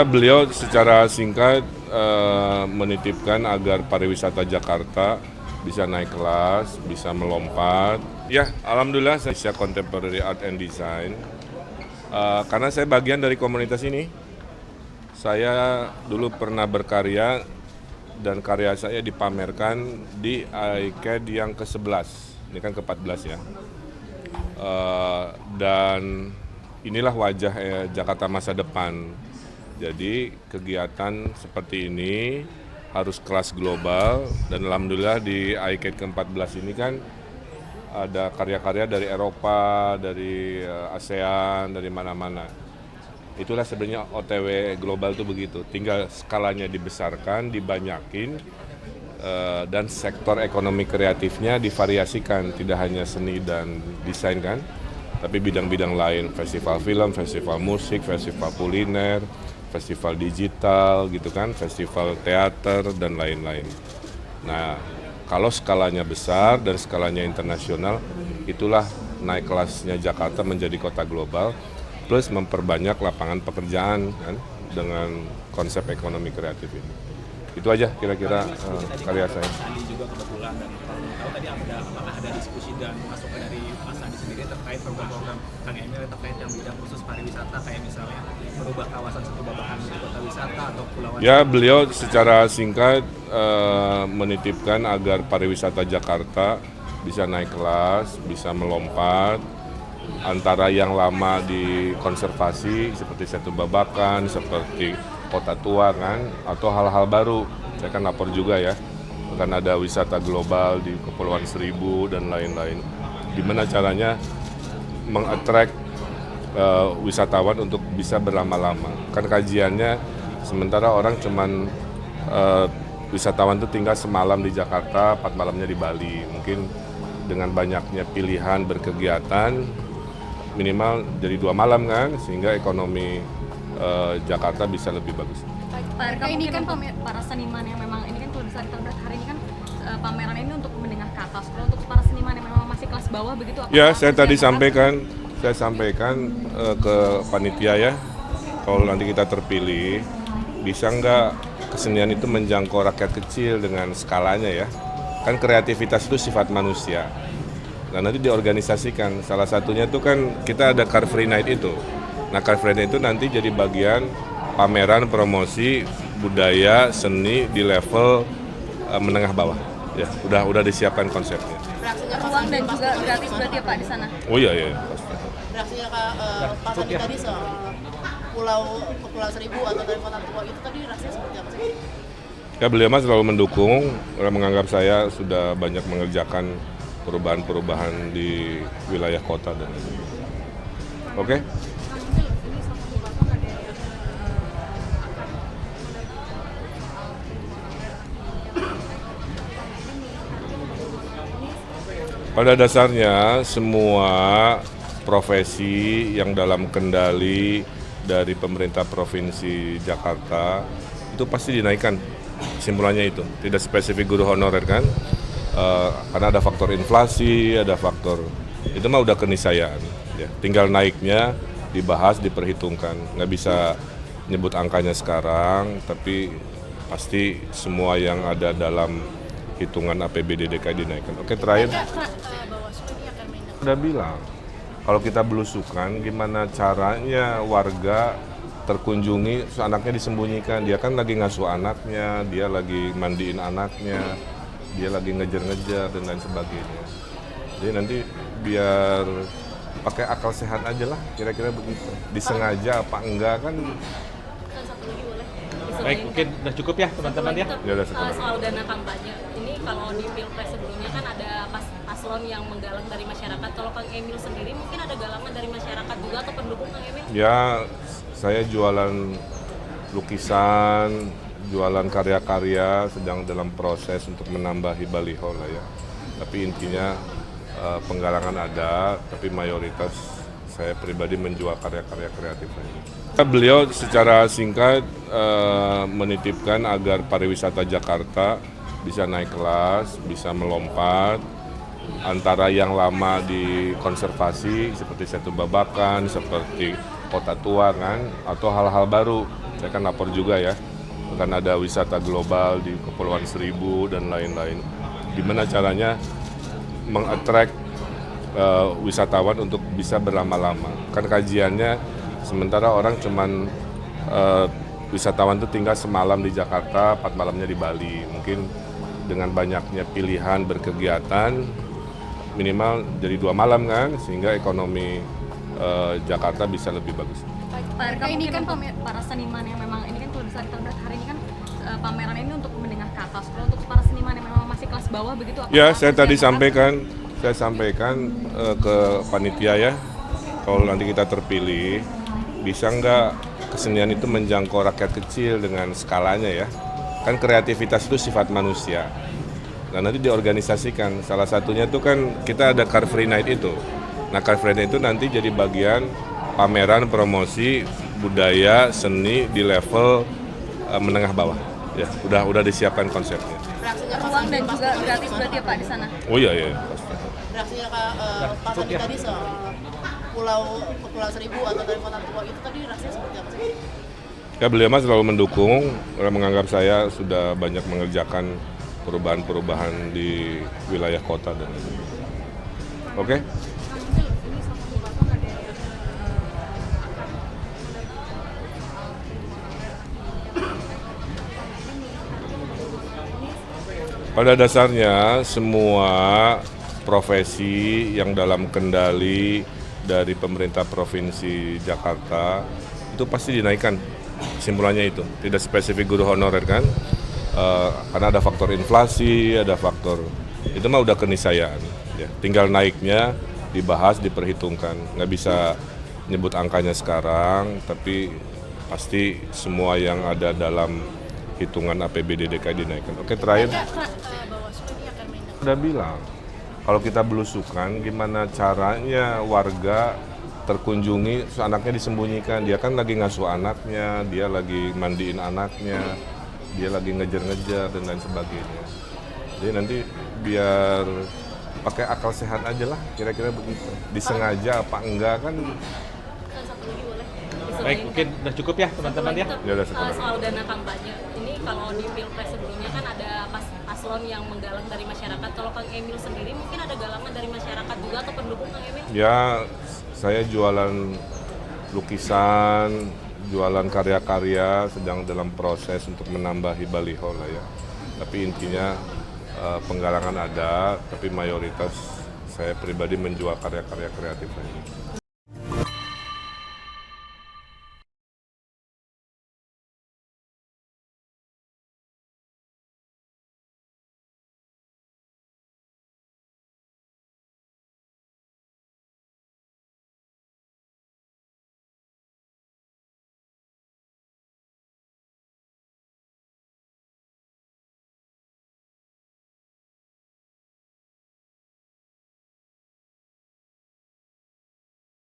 Beliau secara singkat menitipkan agar pariwisata Jakarta bisa naik kelas, bisa melompat. Ya, alhamdulillah saya Contemporary Art and Design. Karena saya bagian dari komunitas ini. Saya dulu pernah berkarya dan karya saya dipamerkan di ICAD yang ke-11. Ini kan ke-14 ya. Dan inilah wajah Jakarta masa depan. Jadi kegiatan seperti ini harus kelas global dan alhamdulillah di ICAD ke-14 ini kan ada karya-karya dari Eropa, dari ASEAN, dari mana-mana. Itulah sebenarnya OTW global itu begitu, tinggal skalanya dibesarkan, dibanyakin, dan sektor ekonomi kreatifnya divariasikan, tidak hanya seni dan desain kan, tapi bidang-bidang lain, festival film, festival musik, festival kuliner, festival digital gitu kan, festival teater dan lain-lain. Nah, kalau skalanya besar dan skalanya internasional, itulah naik kelasnya Jakarta menjadi kota global, plus memperbanyak lapangan pekerjaan kan dengan konsep ekonomi kreatif ini. Itu aja kira-kira karya saya. Sandi juga kebetulan dan kalau tahu tadi apakah ada diskusi dan masukan dari Mas Sandi sendiri terkait program-program Kang Emil terkait yang bidang khusus pariwisata kayak misalnya merubah kawasan Satu Babakan menjadi kota wisata atau Pulauan. Ya, beliau secara singkat menitipkan agar pariwisata Jakarta bisa naik kelas, bisa melompat antara yang lama dikonservasi seperti Satu Babakan, seperti Kota Tua kan, atau hal-hal baru. Saya kan lapor juga ya, akan ada wisata global di Kepulauan Seribu dan lain-lain. Gimana caranya mengattract wisatawan untuk bisa berlama-lama. Kan kajiannya sementara orang cuman wisatawan itu tinggal semalam di Jakarta, 4 malamnya di Bali. Mungkin dengan banyaknya pilihan berkegiatan minimal jadi 2 malam kan, sehingga ekonomi Jakarta bisa lebih bagus. Pak, ini kan para seniman yang memang ini kan kalau bisa kita lihat hari ini kan pameran ini untuk menengah ke atas. Kalau untuk para seniman yang memang masih kelas bawah begitu apa? Ya, saya tadi sampaikan ke panitia ya, kalau nanti kita terpilih, bisa nggak kesenian itu menjangkau rakyat kecil dengan skalanya ya. Kan kreativitas itu sifat manusia. Nah nanti diorganisasikan, salah satunya itu kan kita ada Car Free Night itu. Nah Car Free Night itu nanti jadi bagian pameran promosi budaya seni di level menengah bawah. Ya, udah disiapkan konsepnya. Ruang dan juga gratis berarti ya Pak di sana? Oh iya pasti. Reaksinya Pak Sandi tadi soal Kepulauan Seribu atau dari Kota Tua itu tadi reaksinya seperti apa sih? Ya beliau mas selalu mendukung, menganggap saya sudah banyak mengerjakan perubahan-perubahan di wilayah kota dan Oke. Pada dasarnya semua profesi yang dalam kendali dari pemerintah Provinsi Jakarta itu pasti dinaikkan, kesimpulannya itu. Tidak spesifik guru honorer kan, karena ada faktor inflasi, ada faktor, itu mah udah keniscayaan. Ya. Tinggal naiknya dibahas, diperhitungkan. Nggak bisa nyebut angkanya sekarang, tapi pasti semua yang ada dalam hitungan APBD DKI dinaikkan. Oke, terakhir. Udah bilang, kalau kita belusukan, gimana caranya warga terkunjungi, anaknya disembunyikan, dia kan lagi ngasuh anaknya, dia lagi mandiin anaknya, dia lagi ngejar-ngejar dan lain sebagainya. Jadi nanti biar pakai akal sehat aja lah, kira-kira begitu. Disengaja apa enggak kan? Baik, mungkin udah cukup ya teman-teman ya. Ya udah setelah. Soal dana kampanye, ini kalau di Pilpres sebelumnya kan ada paslon yang menggalang dari masyarakat. Kalau Kang Emil sendiri mungkin ada galangan dari masyarakat juga atau pendukung Kang Emil? Ya, saya jualan lukisan, jualan karya-karya, sedang dalam proses untuk menambahi baliho lah ya. Tapi intinya penggalangan ada, tapi mayoritas saya pribadi menjual karya-karya kreatif saya. Beliau secara singkat menitipkan agar pariwisata Jakarta bisa naik kelas, bisa melompat antara yang lama dikonservasi seperti Satu Babakan, seperti Kota Tua kan, atau hal-hal baru. Saya kan lapor juga ya, akan ada wisata global di Kepulauan Seribu dan lain-lain. Gimana caranya mengattract wisatawan untuk bisa berlama-lama. Kan kajiannya sementara orang cuman wisatawan itu tinggal semalam di Jakarta, 4 malamnya di Bali. Mungkin dengan banyaknya pilihan berkegiatan minimal jadi 2 malam kan, sehingga ekonomi Jakarta bisa lebih bagus. Pak RK, ini kan para seniman yang memang ini kan kalau bisa kita lihat hari ini kan pameran ini untuk menengah ke atas. Kalau untuk para seniman yang memang masih kelas bawah begitu apa? Ya, saya tadi sampaikan ke panitia ya, kalau nanti kita terpilih, bisa nggak kesenian itu menjangkau rakyat kecil dengan skalanya ya. Kan kreativitas itu sifat manusia. Nah nanti diorganisasikan, salah satunya itu kan kita ada Car Free Night itu. Nah Car Free Night itu nanti jadi bagian pameran promosi budaya seni di level menengah bawah. Ya, udah disiapkan konsepnya. Ruang dan juga gratis berarti ya Pak di sana? Oh iya pasti. Reaksinya Pak Sandi tadi soal Kepulauan Seribu atau dari Kota Tua itu tadi reaksinya seperti apa sih? Ya beliau mah selalu mendukung, karena menganggap saya sudah banyak mengerjakan perubahan-perubahan di wilayah kota dan Oke? Pada dasarnya semua profesi yang dalam kendali dari pemerintah Provinsi Jakarta itu pasti dinaikkan, kesimpulannya itu. Tidak spesifik guru honorer kan, karena ada faktor inflasi, ada faktor, itu mah udah keniscayaan. Ya. Tinggal naiknya dibahas, diperhitungkan. Nggak bisa nyebut angkanya sekarang, tapi pasti semua yang ada dalam hitungan APBD DKI dinaikkan. Oke, terakhir. Udah bilang, kalau kita belusukan, gimana caranya warga terkunjungi, anaknya disembunyikan. Dia kan lagi ngasuh anaknya, dia lagi mandiin anaknya, dia lagi ngejar-ngejar dan lain sebagainya. Jadi nanti biar pakai akal sehat aja lah, kira-kira begitu. Disengaja apa enggak kan. Satu lagi boleh. Baik, mungkin udah cukup ya teman-teman ya. Ya udah sekarang. Soal dana kampanye, ini kalau di pilpres sebelumnya kan ada paslon yang menggalang dari masyarakat. Kalau Kang Emil sendiri mungkin ada galangan dari masyarakat juga atau pendukung Kang Emil? Ya, saya jualan lukisan, jualan karya-karya, sedang dalam proses untuk menambahi baliho lah ya. Tapi intinya penggalangan ada, tapi mayoritas saya pribadi menjual karya-karya kreatif saja.